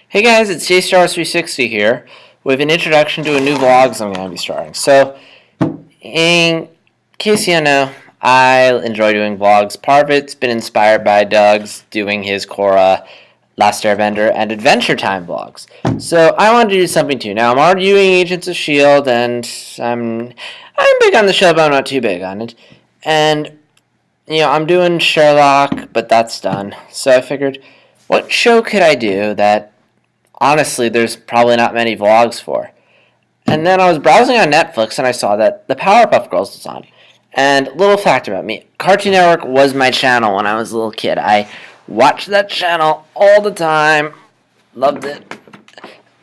Hey guys, it's JStar360 here with an introduction to a new vlogs I'm going to be starting. So, in case you don't know, I enjoy doing vlogs. Part of it's been inspired by Doug's doing his Korra, Last Airbender, and Adventure Time vlogs. So, I wanted to do something too. Now, I'm already doing Agents of S.H.I.E.L.D., and I'm big on the show, but I'm not too big on it. And, I'm doing Sherlock, but that's done. So I figured, what show could I do that honestly, there's probably not many vlogs for. And then I was browsing on Netflix and I saw that the Powerpuff Girls was on. And little fact about me, Cartoon Network was my channel when I was a little kid. I watched that channel all the time, loved it,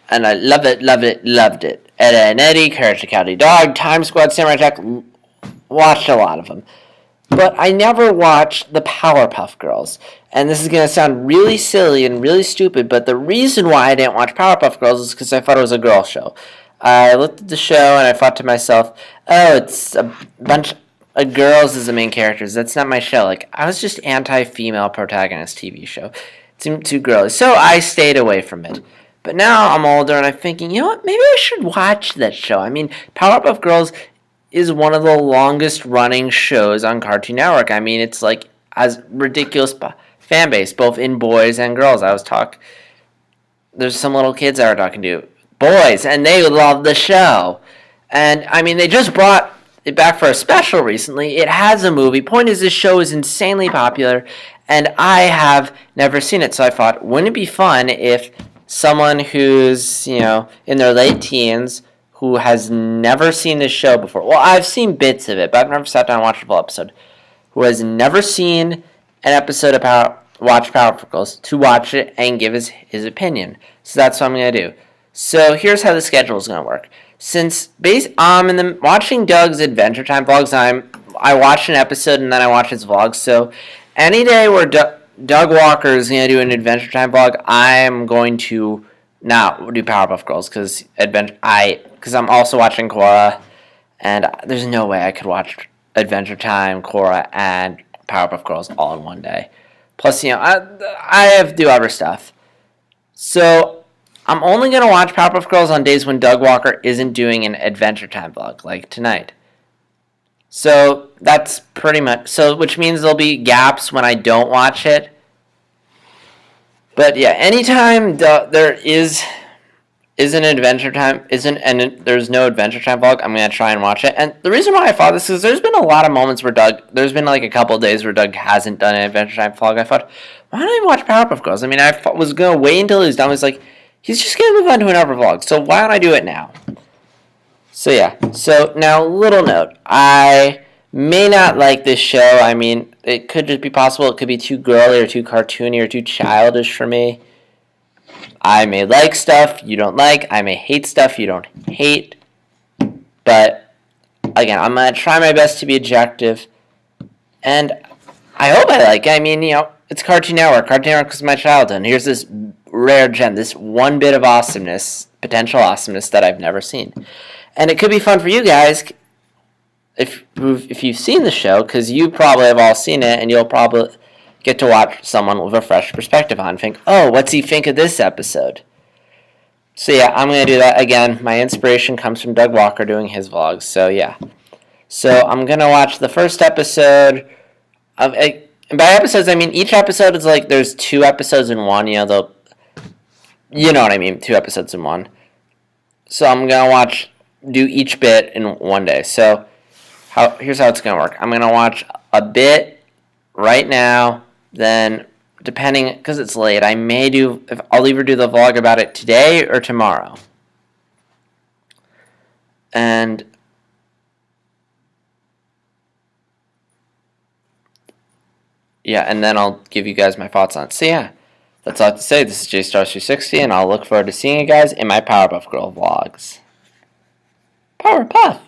and I loved it. Ed, Edd n Eddy, Courage the Cowardly Dog, Time Squad, Samurai Jack, watched a lot of them. But I never watched the Powerpuff Girls. And this is going to sound really silly and really stupid, but the reason why I didn't watch Powerpuff Girls is because I thought it was a girl show. I looked at the show and I thought to myself, oh, it's a bunch of girls as the main characters. That's not my show. Like, I was just anti-female protagonist TV show. It seemed too girly. So I stayed away from it. But now I'm older and I'm thinking, you know what, maybe I should watch that show. I mean, Powerpuff Girls is one of the longest running shows on Cartoon Network. I mean, it's like as ridiculous fan base, both in boys and girls. There's some little kids I were talking to, boys, and they love the show. And I mean, they just brought it back for a special recently. It has a movie. Point is, this show is insanely popular, and I have never seen it. So I thought, wouldn't it be fun if someone who's, in their late teens, who has never seen this show before. Well, I've seen bits of it, but I've never sat down and watched a full episode. Who has never seen an episode of Powerpuff Girls to watch it and give his opinion. So that's what I'm going to do. So here's how the schedule is going to work. Since watching Doug's Adventure Time vlogs, I watch an episode and then I watch his vlogs. So any day where Doug Walker is going to do an Adventure Time vlog, I'm going to not do Powerpuff Girls because I'm also watching Korra, and there's no way I could watch Adventure Time, Korra, and Powerpuff Girls all in one day. Plus, I have to do other stuff. So I'm only going to watch Powerpuff Girls on days when Doug Walker isn't doing an Adventure Time vlog, like tonight. So that's pretty much, which means there'll be gaps when I don't watch it. But yeah, anytime there isn't Adventure Time, there's no Adventure Time vlog, I'm going to try and watch it. And the reason why I thought this is there's been a lot of moments where there's been like a couple of days where Doug hasn't done an Adventure Time vlog. I thought, why don't I watch Powerpuff Girls? I mean, I was going to wait until he was done. I was like, he's just going to move on to another vlog. So why don't I do it now? So yeah, so now little note, I may not like this show. I mean, it could just be possible it could be too girly or too cartoony or too childish for me. I may like stuff you don't like. I may hate stuff you don't hate. But, again, I'm going to try my best to be objective. And I hope I like it. I mean, it's Cartoon Network. Cartoon Network was my childhood. And here's this rare gem, this one bit of awesomeness, potential awesomeness that I've never seen. And it could be fun for you guys if you've seen the show, because you probably have all seen it, and you'll probably get to watch someone with a fresh perspective on and think, oh, what's he think of this episode? So yeah, I'm going to do that again. My inspiration comes from Doug Walker doing his vlogs, so yeah. So I'm going to watch the first episode of, and by episodes I mean each episode is like there's 2 episodes in one, you know what I mean, 2 episodes in one. So I'm going to do each bit in one day. So here's how it's going to work. I'm going to watch a bit right now, then depending, because it's late, I'll either do the vlog about it today or tomorrow. And yeah, and then I'll give you guys my thoughts on it. So yeah, that's all I have to say. This is JStar360, and I'll look forward to seeing you guys in my Powerpuff Girl vlogs. Powerpuff!